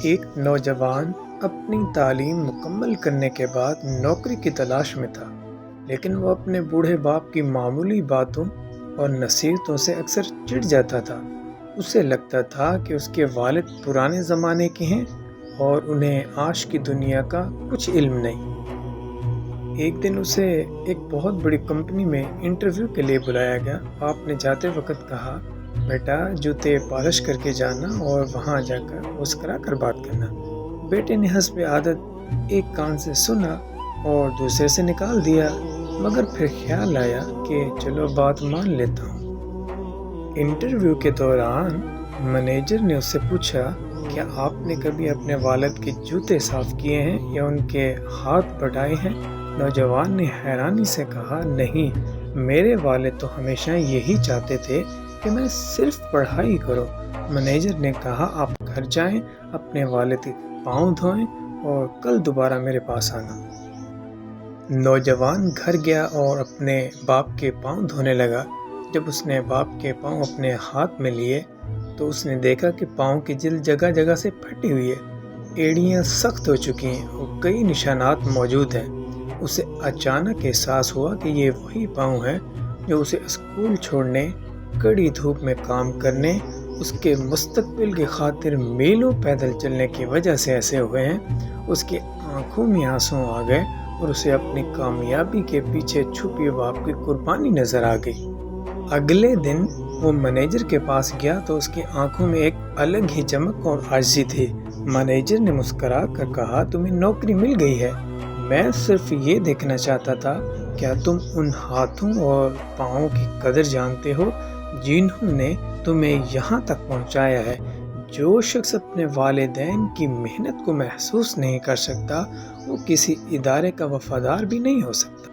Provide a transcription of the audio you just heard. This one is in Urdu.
ایک نوجوان اپنی تعلیم مکمل کرنے کے بعد نوکری کی تلاش میں تھا، لیکن وہ اپنے بوڑھے باپ کی معمولی باتوں اور نصیحتوں سے اکثر چڑ جاتا تھا۔ اسے لگتا تھا کہ اس کے والد پرانے زمانے کے ہیں اور انہیں آج کی دنیا کا کچھ علم نہیں۔ ایک دن اسے ایک بہت بڑی کمپنی میں انٹرویو کے لیے بلایا گیا۔ باپ نے جاتے وقت کہا، بیٹا جوتے پالش کر کے جانا اور وہاں جا کر مسکرا کر بات کرنا۔ بیٹے نے حسب عادت ایک کان سے سنا اور دوسرے سے نکال دیا، مگر پھر خیال آیا کہ چلو بات مان لیتا ہوں۔ انٹرویو کے دوران مینیجر نے اس سے پوچھا، کیا آپ نے کبھی اپنے والد کے جوتے صاف کیے ہیں یا ان کے ہاتھ بٹائے ہیں؟ نوجوان نے حیرانی سے کہا، نہیں، میرے والد تو ہمیشہ یہی چاہتے تھے کہ میں صرف پڑھائی کروں۔ مینیجر نے کہا، آپ گھر جائیں، اپنے والد کے پاؤں دھوئیں اور کل دوبارہ میرے پاس آنا۔ نوجوان گھر گیا اور اپنے باپ کے پاؤں دھونے لگا۔ جب اس نے باپ کے پاؤں اپنے ہاتھ میں لیے تو اس نے دیکھا کہ پاؤں کی جلد جگہ جگہ سے پھٹی ہوئی ہے، ایڑیاں سخت ہو چکی ہیں اور کئی نشانات موجود ہیں۔ اسے اچانک احساس ہوا کہ یہ وہی پاؤں ہیں جو اسے اسکول چھوڑنے، کڑی دھوپ میں کام کرنے، اس کے مستقبل کی خاطر میلوں پیدل چلنے کی وجہ سے ایسے ہوئے ہیں۔ اس کی آنکھوں میں آنسو آ گئے اور اسے اپنی کامیابی کے پیچھے چھپی باپ کی قربانی نظر آ گئی۔ اگلے دن وہ مینیجر کے پاس گیا تو اس کی آنکھوں میں ایک الگ ہی چمک اور عاجزی تھی۔ مینیجر نے مسکرا کر کہا، تمہیں نوکری مل گئی ہے، میں صرف یہ دیکھنا چاہتا تھا، کیا تم ان ہاتھوں اور پاؤں کی قدر جانتے ہو جنہوں نے تمہیں یہاں تک پہنچایا ہے؟ جو شخص اپنے والدین کی محنت کو محسوس نہیں کر سکتا، وہ کسی ادارے کا وفادار بھی نہیں ہو سکتا۔